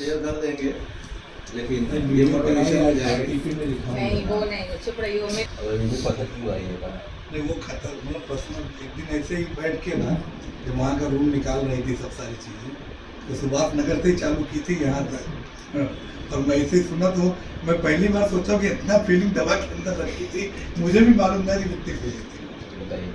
Share कर देंगे, लेकिन ये मोटिवेशन हो जाएगा। नहीं वो नहीं, चुप रही हो। मैं अगर इनको पता क्यों आई है नहीं वो खतर मतलब पर्सनल एक दिन ऐसे ही बैठ के ना जब वहाँ का रूम निकाल रही थी सब सारी चीज़ें, तो सुभाष नगर से ही चालू की थी यहाँ तक। और मैं ऐसे ही सुना तो मैं पहली बार सोचा कि इतना फीलिंग दवा के अंदर रखी थी, मुझे भी मालूम नहीं कि कितनी फीलिंग थी। बताइए।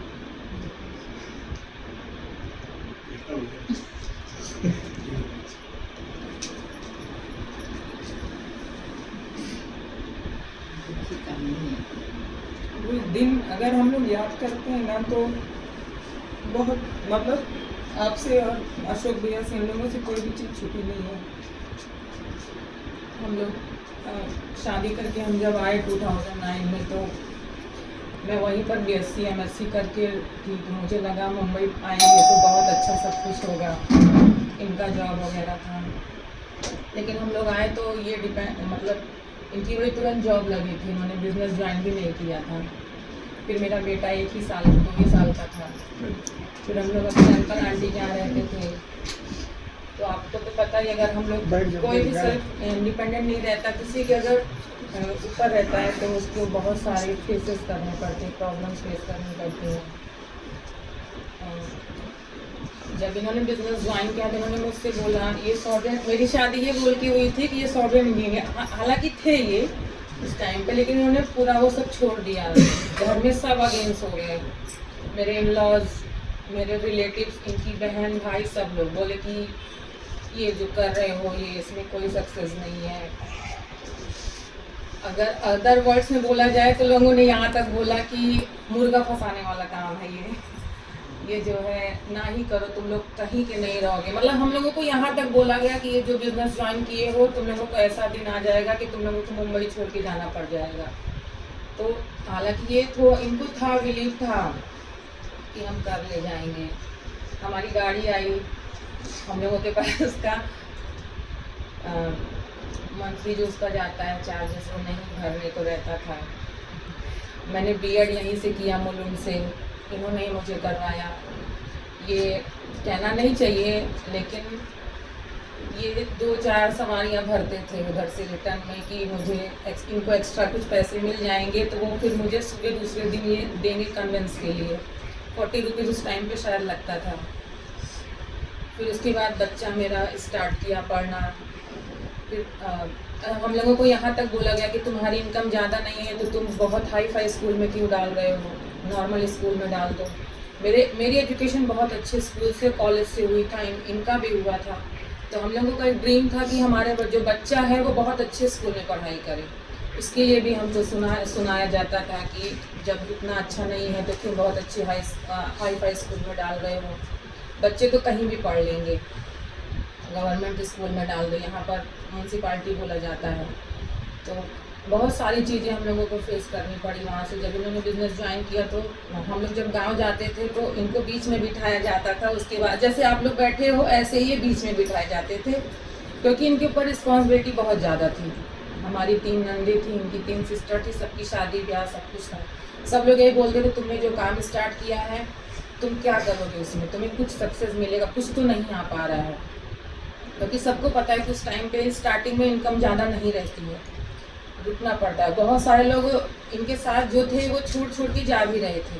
वो दिन अगर हम लोग याद करते हैं ना तो बहुत मतलब आपसे और अशोक भैया से इन लोगों से कोई भी चीज़ छुपी नहीं है। हम लोग शादी करके हम जब आए 2009 में तो मैं वहीं पर BSc MSc करके थी, तो मुझे लगा मुंबई आएंगे तो बहुत अच्छा सब कुछ होगा, इनका जॉब वगैरह था। लेकिन हम लोग आए तो ये मतलब इनकी वही तुरंत जॉब लगी थी, उन्होंने बिजनेस ज्वाइन भी नहीं किया था। फिर मेरा बेटा 1 ही साल 2 ही साल का था। फिर हम लोग अपने अंकल आंटी के यहाँ रहते थे। तो आपको तो पता ही, अगर हम लोग कोई भी सेल्फ इंडिपेंडेंट नहीं रहता, किसी के अगर ऊपर रहता है तो उसको बहुत सारे फेसेस करने पड़ते हैं, प्रॉब्लम्स फेस करनी पड़ती हैं। जब इन्होंने बिजनेस ज्वाइन किया तो इन्होंने मुझसे बोला ये सॉफ्टवेयर, मेरी शादी ये बोल के हुई थी कि ये सॉफ्टवेयर इंजीनियर, हालांकि थे ये उस टाइम पे, लेकिन इन्होंने पूरा वो सब छोड़ दिया। घर में सब अगेंस्ट हो गए, मेरे इन लॉज, मेरे रिलेटिव्स, इनकी बहन भाई, सब लोग बोले कि ये जो कर रहे हो ये इसमें कोई सक्सेस नहीं है। अगर अदर वर्ड्स में बोला जाए तो लोगों ने यहाँ तक बोला कि मुर्गा फंसाने वाला काम है ये जो है, ना ही करो, तुम लोग कहीं के नहीं रहोगे। मतलब हम लोगों को यहाँ तक बोला गया कि ये जो बिजनेस ज्वाइन किए हो तुम लोगों को ऐसा दिन आ जाएगा कि तुम लोगों को मुंबई छोड़ के जाना पड़ जाएगा। तो हालांकि ये तो इनको था, बिलीव था कि हम कर ले जाएंगे। हमारी गाड़ी आई, हम लोगों के पास उसका मंथली जो उसका जाता है चार्जेस वो नहीं भरने को रहता था। मैंने B.Ed यहीं से किया, मुलुंड से, इन्होंने ही मुझे करवाया। ये कहना नहीं चाहिए, लेकिन ये 2-4 सवारियाँ भरते थे उधर से रिटर्न में कि मुझे इनको एक्स्ट्रा कुछ पैसे मिल जाएंगे, तो वो फिर मुझे सुबह दूसरे दिन ये देंगे कन्वेंस के लिए। 40 रुपीज़ उस टाइम पे शायद लगता था। फिर उसके बाद बच्चा मेरा स्टार्ट किया पढ़ना। फिर हम लोगों को यहाँ तक बोला गया कि तुम्हारी इनकम ज़्यादा नहीं है तो तुम बहुत हाई फाई स्कूल में क्यों डाल रहे हो, नॉर्मल स्कूल में डाल दो। मेरी एजुकेशन बहुत अच्छे स्कूल से, कॉलेज से हुई था, इनका भी हुआ था। तो हम लोगों का एक ड्रीम था कि हमारे जो बच्चा है वो बहुत अच्छे स्कूल में पढ़ाई करे। उसके लिए भी हमको सुनाया जाता था कि जब इतना अच्छा नहीं है तो क्यों बहुत अच्छे हाई फाई स्कूल में डाल रहे हो, बच्चे तो कहीं भी पढ़ लेंगे, गवर्नमेंट स्कूल में डाल दो, यहाँ पर म्यूनसिपाल्टी बोला जाता है। तो बहुत सारी चीज़ें हम लोगों को फेस करनी पड़ी वहाँ से। जब इन्होंने बिज़नेस ज्वाइन किया तो हम लोग जब गांव जाते थे तो इनको बीच में बिठाया जाता था। उसके बाद जैसे आप लोग बैठे हो ऐसे ही ये बीच में बिठाए जाते थे, क्योंकि इनके ऊपर रिस्पॉन्सिबिलिटी बहुत ज़्यादा थी। हमारी 3 नंदी थी, इनकी 3 सिस्टर थी, सबकी शादी ब्याह सब कुछ था। सब लोग यही बोलते थे तुमने जो काम स्टार्ट किया है तुम क्या करोगे उसमें, तुम्हें कुछ सक्सेस मिलेगा, कुछ तो नहीं आ पा रहा है। क्योंकि सबको पता है कि उस टाइम पे स्टार्टिंग में इनकम ज़्यादा नहीं रहती है, रुकना पड़ता है। बहुत सारे लोग इनके साथ जो थे वो छोड़ के जा भी रहे थे,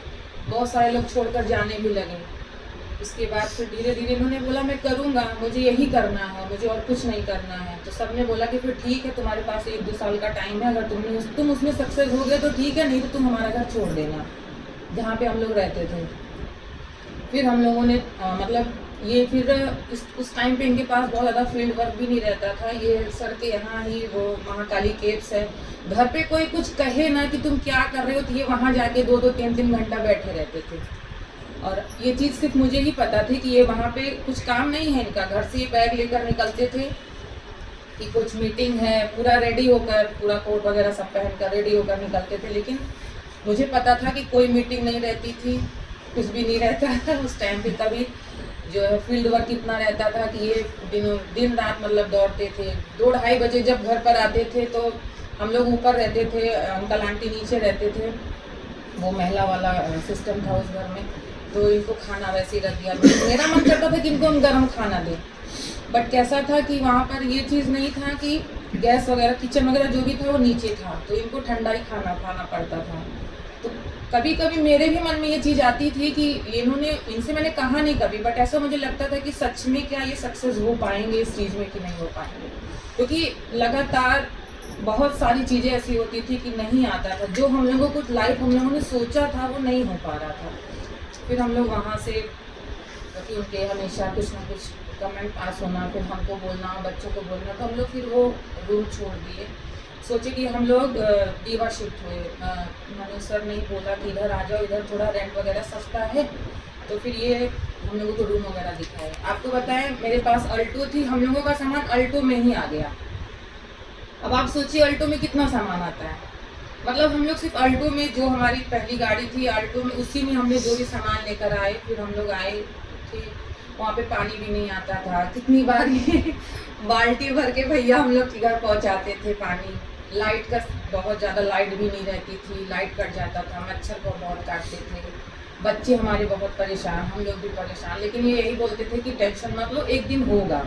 बहुत सारे लोग छोड़कर जाने भी लगे। उसके बाद फिर धीरे धीरे इन्होंने बोला मैं करूँगा, मुझे यही करना है, मुझे और कुछ नहीं करना है। तो सब ने बोला कि फिर ठीक है, तुम्हारे पास 1-2 साल का टाइम है, अगर तुम उसमें सक्सेस हो गए तो ठीक है, नहीं तो तुम हमारा घर छोड़ देना, जहाँ पे हम लोग रहते थे। फिर हम लोगों ने मतलब ये फिर उस टाइम पे इनके पास बहुत ज़्यादा फील्ड वर्क भी नहीं रहता था। ये सर के यहाँ ही वो महाकाली केव्स है, घर पे कोई कुछ कहे ना कि तुम क्या कर रहे हो तो ये वहाँ जाके 2-2, 3-3 घंटा बैठे रहते थे। और ये चीज़ सिर्फ मुझे ही पता थी कि ये वहाँ पे कुछ काम नहीं है इनका। घर से ये बैग लेकर निकलते थे कि कुछ मीटिंग है, पूरा रेडी होकर, पूरा कोट वगैरह सब पहन कर रेडी होकर निकलते थे। लेकिन मुझे पता था कि कोई मीटिंग नहीं रहती थी, कुछ भी नहीं रहता था उस टाइम पे। कभी जो है फील्ड वर्क इतना रहता था कि ये दिन रात मतलब दौड़ते थे। 2-2:30 बजे जब घर पर आते थे तो हम लोग ऊपर रहते थे, अंकल आंटी नीचे रहते थे, वो महिला वाला सिस्टम था उस घर में। तो इनको खाना वैसे ही रख दिया। मेरा मन करता था कि इनको हम गर्म खाना दें, बट कैसा था कि वहाँ पर ये चीज़ नहीं था कि गैस वगैरह किचन वगैरह जो भी था वो नीचे था, तो इनको ठंडा ही खाना पड़ता था। तो कभी कभी मेरे भी मन में ये चीज़ आती थी कि इनसे मैंने कहा नहीं कभी, बट ऐसा मुझे लगता था कि सच में क्या ये सक्सेस हो पाएंगे इस चीज़ में कि नहीं हो पाएंगे, क्योंकि लगातार बहुत सारी चीज़ें ऐसी होती थी कि नहीं आता था, जो हम लोगों को लाइफ हम लोगों ने सोचा था वो नहीं हो पा रहा था। फिर हम लोग वहाँ से, क्योंकि उनके हमेशा कुछ ना कुछ कमेंट पास होना, फिर हमको बोलना, बच्चों को बोलना, तो हम लोग फिर वो रूम छोड़ दिए। सोचे कि हम लोग दीवा शिफ्ट हुए। मैंने सर ने बोला कि इधर आ जाओ, इधर थोड़ा रेंट वगैरह सस्ता है, तो फिर ये हम लोगों को रूम वगैरह दिखाए। आपको बताएं मेरे पास अल्टो थी, हम लोगों का सामान अल्टो में ही आ गया। अब आप सोचिए अल्टो में कितना सामान आता है, मतलब हम लोग सिर्फ अल्टो में, जो हमारी पहली गाड़ी थी अल्टो में, उसी में हमने जो भी सामान लेकर आए। फिर हम लोग आए थे, वहाँ पे पानी भी नहीं आता था, कितनी बार ये बाल्टी भर के भैया हम लोग के घर पहुँचाते थे पानी। लाइट का बहुत ज़्यादा लाइट भी नहीं रहती थी, लाइट कट जाता था, मच्छर को बहुत काटते थे, बच्चे हमारे बहुत परेशान, हम लोग भी परेशान, लेकिन ये यही बोलते थे कि टेंशन मत लो, एक दिन होगा।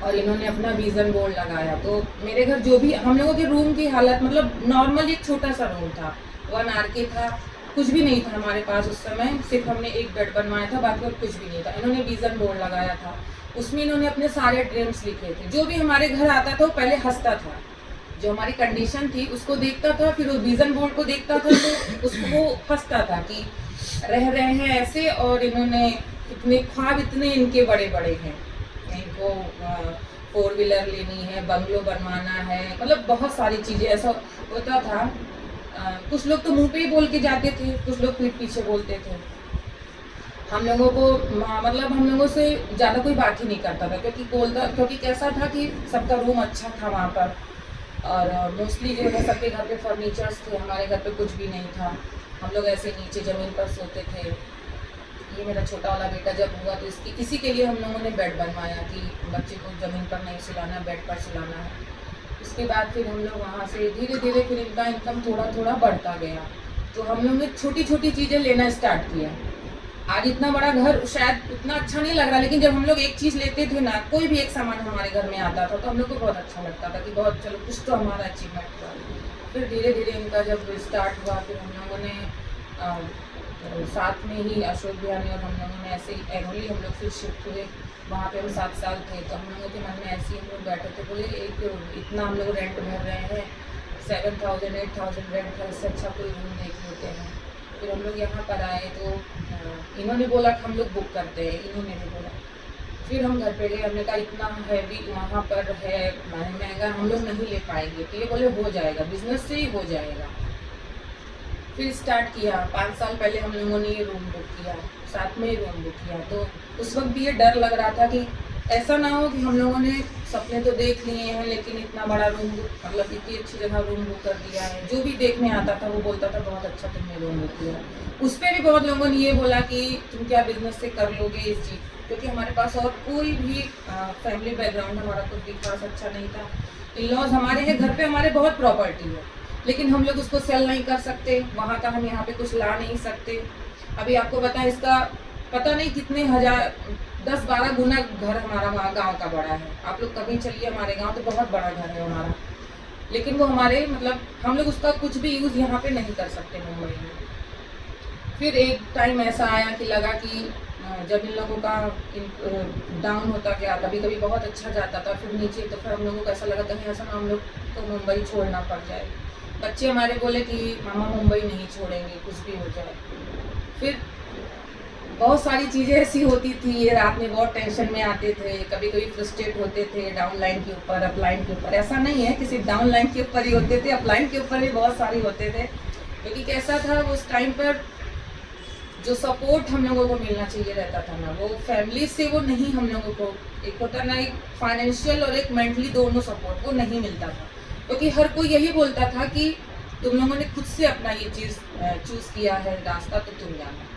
और इन्होंने अपना विजन बोर्ड लगाया। तो मेरे घर जो भी हम लोगों के रूम की हालत, मतलब नॉर्मल एक छोटा सा रूम था, 1 RK था, कुछ भी नहीं था हमारे पास उस समय, सिर्फ हमने एक बेड बनवाया था, बाकी और कुछ भी नहीं था। इन्होंने विजन बोर्ड लगाया था, उसमें इन्होंने अपने सारे ड्रीम्स लिखे थे। जो भी हमारे घर आता था वो पहले हंसता था, जो हमारी कंडीशन थी उसको देखता था, फिर वो विजन बोर्ड को देखता था तो उसको वो हंसता था कि रह रहे हैं ऐसे, और इन्होंने इतने ख्वाब, इतने इनके बड़े बड़े हैं, इनको 4 व्हीलर लेनी है, बंगलो बनवाना है, मतलब बहुत सारी चीज़ें। ऐसा होता था, कुछ लोग तो मुंह पे ही बोल के जाते थे, कुछ लोग पीठ पीछे बोलते थे। हम लोगों को मतलब हम लोगों से ज़्यादा कोई बात ही नहीं करता था, क्योंकि कैसा था कि सबका रूम अच्छा था वहाँ पर, और मोस्टली जो है सबके घर पे फर्नीचर्स थे, हमारे घर पे कुछ भी नहीं था। हम लोग ऐसे नीचे ज़मीन पर सोते थे। ये मेरा छोटा वाला बेटा जब हुआ तो इसी के लिए हम लोगों ने बेड बनवाया कि बच्चे को ज़मीन पर नहीं सुलाना, बेड पर सुलाना है। उसके बाद फिर हम लोग वहाँ से धीरे धीरे फिर इनका इनकम थोड़ा थोड़ा बढ़ता गया, तो हम लोग ने छोटी छोटी चीज़ें लेना स्टार्ट किया। आज इतना बड़ा घर शायद उतना अच्छा नहीं लग रहा, लेकिन जब हम लोग एक चीज़ लेते थे ना, कोई भी एक सामान हमारे घर में आता था तो हम लोग को बहुत अच्छा लगता था कि बहुत चलो कुछ तो हमारा अचीवमेंट हुआ। फिर धीरे धीरे इनका जब स्टार्ट हुआ, फिर हम लोगों ने साथ में ही अशोक भैया ने और हम लोगों ने ऐसे ही एनुअली हम लोग फिर शिफ्ट हुए। वहाँ पे हम 7 साल थे, तो हम लोगों के मन में ऐसे ही हम लोग बैठे थे, बोले एक इतना हम लोग रेंट भर रहे हैं, 7,000 8,000 रेंट है, इससे अच्छा कोई रूम देख लेते हैं। फिर हम लोग यहाँ पर आए तो इन्होंने बोला कि हम लोग बुक करते हैं, इन्होंने भी बोला। फिर हम घर पे गए, हमने कहा इतना हैवी वहाँ पर है, महंगा हम लोग नहीं ले पाएंगे, तो ये बोले हो जाएगा, बिजनेस से ही हो जाएगा। फिर स्टार्ट किया, 5 साल पहले हम लोगों ने ये रूम बुक किया, साथ में ही रूम बुक किया। तो उस वक्त भी ये डर लग रहा था कि ऐसा ना हो कि हम लोगों ने सपने तो देख लिए हैं, लेकिन इतना बड़ा रूम मतलब इतनी अच्छी जगह रूम बुक कर दिया है। जो भी देखने आता था वो बोलता था बहुत अच्छा तुमने रूम बुक किया। उस पर भी बहुत लोगों ने ये बोला कि तुम क्या बिजनेस से कर लोगे इस चीज़, क्योंकि हमारे पास और कोई भी फैमिली बैकग्राउंड हमारा कुछ भी खास अच्छा नहीं था। इन-लॉज हमारे हैं, घर पे हमारे बहुत प्रॉपर्टी है, लेकिन हम लोग उसको सेल नहीं कर सकते, वहाँ का हम यहाँ पे कुछ ला नहीं सकते। अभी आपको बताएं, इसका पता नहीं कितने हजार 10-12 गुना घर हमारा वहाँ गांव का बड़ा है। आप लोग कभी चलिए हमारे गांव, तो बहुत बड़ा घर है हमारा, लेकिन वो हमारे मतलब हम लोग उसका कुछ भी यूज़ यहाँ पे नहीं कर सकते मुंबई में। फिर एक टाइम ऐसा आया कि लगा कि जब इन लोगों का डाउन होता गया, कभी कभी बहुत अच्छा जाता था, फिर नीचे, तो फिर हम लोगों को ऐसा लगा कहीं ऐसा ना हम लोग को मुंबई छोड़ना पड़ जाए। बच्चे हमारे बोले कि मामा मुंबई नहीं छोड़ेंगे, कुछ भी हो जाए। फिर बहुत सारी चीज़ें ऐसी होती थी, ये रात में बहुत टेंशन में आते थे, कभी कभी फ्रस्ट्रेट होते थे डाउन लाइन के ऊपर, अप लाइन के ऊपर। ऐसा नहीं है कि सिर्फ डाउन लाइन के ऊपर ही होते थे, अप लाइन के ऊपर भी बहुत सारी होते थे। क्योंकि कैसा था उस टाइम पर जो सपोर्ट हम लोगों को मिलना चाहिए रहता था ना, वो फैमिली से वो नहीं हम लोगों को, एक होता ना एक फाइनेंशियल और एक मेंटली दोनों सपोर्ट, वो नहीं मिलता था। क्योंकि हर कोई यही बोलता था कि तुम लोगों ने खुद से अपना ये चीज़ चूज़ किया है रास्ता, तो तुम जाना।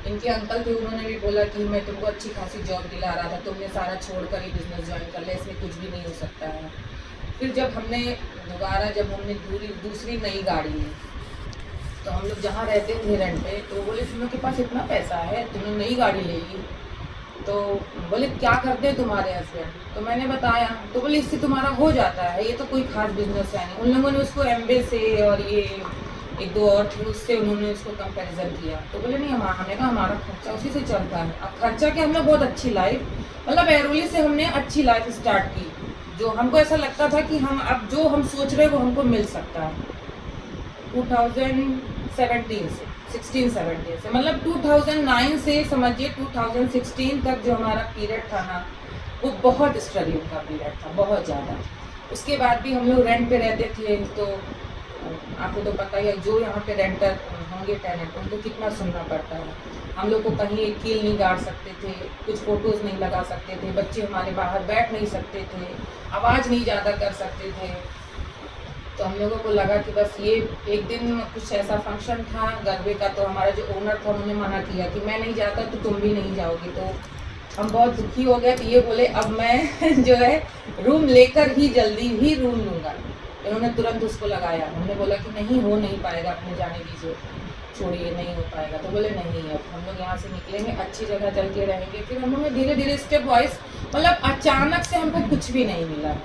इनके अंकल थे, उन्होंने भी बोला कि मैं तुमको अच्छी खासी जॉब दिला रहा था, तुमने सारा छोड़कर ही बिजनेस ज्वाइन कर लिया, इसमें कुछ भी नहीं हो सकता है। फिर जब हमने दूसरी नई गाड़ी ली, तो हम लोग जहाँ रहते थे रेंट पे, तो बोले तुम लोग के पास इतना पैसा है, तुमने नई गाड़ी ले ली। तो बोले क्या करते हैं तुम्हारे हस्बैंड, तो मैंने बताया, तो बोले इससे तुम्हारा हो जाता है, ये तो कोई खास बिजनेस है नहीं। उन लोगों ने उसको एमबे से और ये एक दो और थे उससे उन्होंने उसको कंपैरिजन किया, तो बोले नहीं हमने कहा हमारा खर्चा उसी से चलता है। अब खर्चा के हमने बहुत अच्छी लाइफ, मतलब एरोली से हमने अच्छी लाइफ स्टार्ट की, जो हमको ऐसा लगता था कि हम अब जो हम सोच रहे हैं वो हमको मिल सकता है। 2017 से 16-17 से, मतलब 2009 से समझिए 2016 तक जो हमारा पीरियड था ना, वो बहुत स्ट्रगलिंग का पीरियड था, बहुत ज़्यादा। उसके बाद भी हम लोग रेंट पे रहते थे, तो आपको तो पता ही है जो यहाँ पे रेंटर होंगे टेनेंट, उनको कितना सुनना पड़ता है। हम लोग को कहीं एक कील नहीं गाड़ सकते थे, कुछ फ़ोटोज़ नहीं लगा सकते थे, बच्चे हमारे बाहर बैठ नहीं सकते थे, आवाज़ नहीं ज़्यादा कर सकते थे। तो हम लोगों को लगा कि बस ये एक दिन कुछ ऐसा फंक्शन था गरबे का, तो हमारा जो ओनर था उन्होंने मना किया कि मैं नहीं जाता तो तुम भी नहीं जाओगी। तो हम बहुत दुखी हो गए, तो ये बोले अब मैं जो है रूम लेकर ही जल्दी ही रूम लूँगा। इन्होंने तुरंत उसको लगाया, हमने बोला कि नहीं हो नहीं पाएगा, अपने जाने दीजिए, छोड़िए नहीं हो पाएगा। तो बोले नहीं, अब हम लोग यहाँ से निकलेंगे, अच्छी जगह चल के रहेंगे। फिर हम लोग धीरे धीरे स्टेप वाइज, मतलब अचानक से हमको कुछ भी नहीं मिला,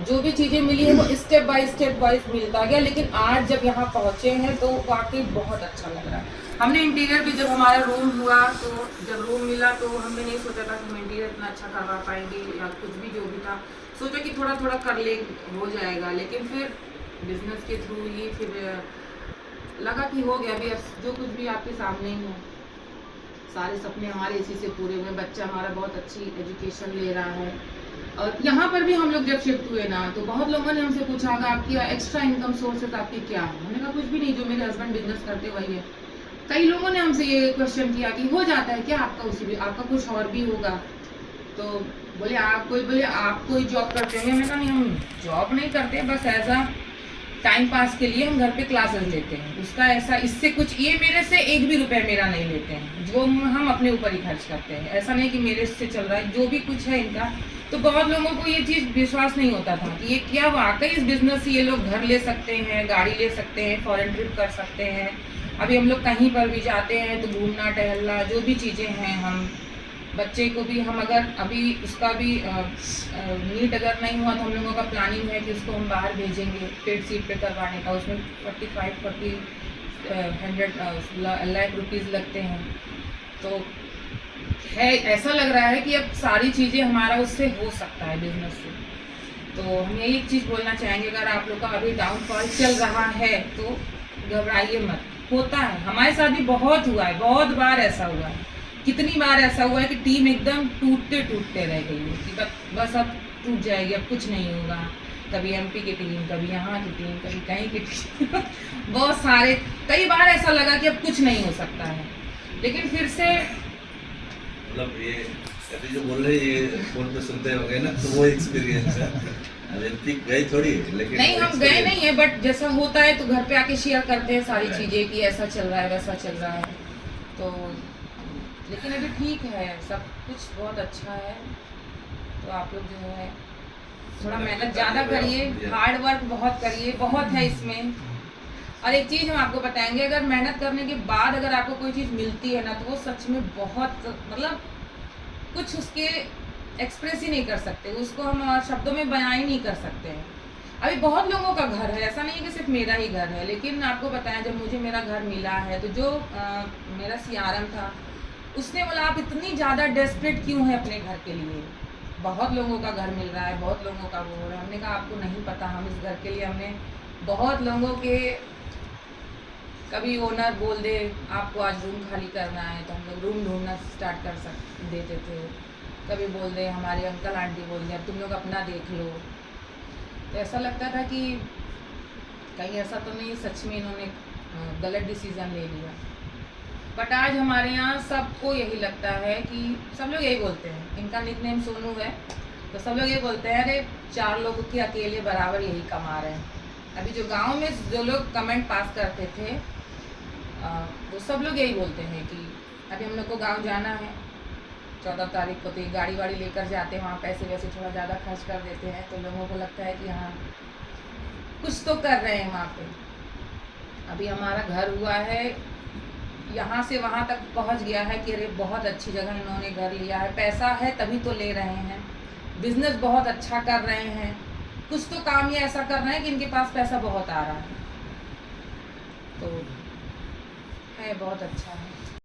जो भी चीज़ें मिली है वो स्टेप बाय स्टेप वाइज मिलता गया। लेकिन आज जब यहाँ पहुँचे हैं तो वाकई बहुत अच्छा लग रहा है। हमने इंटीरियर भी, जब हमारा रूम हुआ तो जब रूम मिला तो हमने नहीं सोचा था कि हम इंटीरियर इतना अच्छा करवा पाएंगे या कुछ भी, जो भी था सोचा कि थोड़ा थोड़ा कर ले हो जाएगा। लेकिन फिर बिजनेस के थ्रू ही फिर लगा कि हो गया। अभी जो कुछ भी आपके सामने ही है, सारे सपने हमारे इसी से पूरे हुए। बच्चा हमारा बहुत अच्छी एजुकेशन ले रहा है। और यहाँ पर भी हम लोग जब शिफ्ट हुए ना, तो बहुत लोगों ने हमसे पूछा कि आपकी एक्स्ट्रा इनकम सोर्सेज आपकी क्या है। हमने कहा कुछ भी नहीं, जो मेरे हस्बैंड बिजनेस करते वही है। कई लोगों ने हमसे ये क्वेश्चन किया कि हो जाता है क्या आपका, उसी भी आपका कुछ और भी होगा। तो बोले आप कोई जॉब करते हैं? मैंने कहा नहीं, हम जॉब नहीं करते, बस ऐसा टाइम पास के लिए हम घर पे क्लासेस लेते हैं। उसका ऐसा, इससे कुछ, ये मेरे से एक भी रुपए मेरा नहीं लेते हैं, जो हम अपने ऊपर ही खर्च करते हैं। ऐसा नहीं कि मेरे से चल रहा है, जो भी कुछ है इनका। तो बहुत लोगों को ये चीज़ विश्वास नहीं होता था कि ये क्या वाकई इस बिजनेस से ये लोग घर ले सकते हैं, गाड़ी ले सकते हैं, फॉरेन ट्रिप कर सकते हैं। अभी हम लोग कहीं पर भी जाते हैं तो घूमना टहलना जो भी चीज़ें हैं, हम बच्चे को भी हम अगर अभी उसका भी नीट अगर नहीं हुआ तो हम लोगों का प्लानिंग है कि उसको हम बाहर भेजेंगे पेड सीट पे करवाने का। उसमें 45-100 लाख रुपीज़ लगते हैं। तो है, ऐसा लग रहा है कि अब सारी चीज़ें हमारा उससे हो सकता है बिजनेस से। तो हम यही एक चीज़ बोलना चाहेंगे, अगर आप लोग का अभी डाउनफॉल चल रहा है तो घबराइए मत। होता है, हमारे साथ भी बहुत हुआ है, बहुत बार ऐसा हुआ है। कितनी बार ऐसा हुआ है कि टीम एकदम टूटते रह गई है कि बस अब टूट जाएगी, अब कुछ नहीं होगा। कभी एमपी की टीम, कभी यहाँ की टीम, कभी कहीं की टीम बहुत सारे, कई बार ऐसा लगा कि अब कुछ नहीं हो सकता है। लेकिन फिर से मतलब ये अभी जो बोल रहे ये फोन पे सुनते हो गए ना, तो वो एक्सपीरियंस है। अभी गए थोड़ी, लेकिन नहीं, हम गए नहीं है, बट जैसा होता है तो घर पे आके शेयर करते हैं सारी चीज़ें कि ऐसा चल रहा है, वैसा चल रहा है। तो लेकिन अभी ठीक है, सब कुछ बहुत अच्छा है। तो आप लोग जो है थोड़ा मेहनत ज़्यादा करिए, हार्ड वर्क बहुत करिए, बहुत है इसमें। और एक चीज़ हम आपको बताएंगे, अगर मेहनत करने के बाद अगर आपको कोई चीज़ मिलती है ना, तो वो सच में बहुत, मतलब कुछ उसके एक्सप्रेस ही नहीं कर सकते, उसको हम शब्दों में बयां ही नहीं कर सकते हैं। अभी बहुत लोगों का घर है, ऐसा नहीं है कि सिर्फ मेरा ही घर है। लेकिन आपको बताया, जब मुझे मेरा घर मिला है तो जो मेरा सीआरएम था उसने बोला आप इतनी ज़्यादा डेस्परेट क्यों है अपने घर के लिए, बहुत लोगों का घर मिल रहा है, बहुत लोगों का वो हो रहा है। हमने कहा आपको नहीं पता, हम इस घर के लिए हमने बहुत लोगों के, कभी ओनर बोल दे आपको आज रूम खाली करना है तो हम लोग रूम ढूंढना स्टार्ट कर देते थे। कभी बोल दे, हमारे अंकल आंटी बोल दे अब तुम लोग अपना देख लो। तो ऐसा लगता था कि कहीं ऐसा तो नहीं सच में इन्होंने गलत डिसीज़न ले लिया। बट आज हमारे यहाँ सबको यही लगता है कि सब लोग यही बोलते हैं, इनका निकनेम सोनू है, तो सब लोग ये बोलते हैं अरे 4 लोग के अकेले बराबर यही कमा रहे हैं। अभी जो गांव में जो लोग कमेंट पास करते थे वो सब लोग यही बोलते हैं कि अभी हम लोग को गांव जाना है 14 तारीख को, तो ये गाड़ी वाड़ी लेकर जाते हैं, वहाँ पैसे वैसे थोड़ा ज़्यादा खर्च कर देते हैं, तो लोगों को लगता है कि हाँ कुछ तो कर रहे हैं वहाँ पे। अभी हमारा घर हुआ है यहाँ से वहाँ तक पहुँच गया है कि अरे बहुत अच्छी जगह इन्होंने घर लिया है, पैसा है तभी तो ले रहे हैं, बिजनेस बहुत अच्छा कर रहे हैं, कुछ तो काम ये ऐसा कर रहे हैं कि इनके पास पैसा बहुत आ रहा है, तो है बहुत अच्छा है।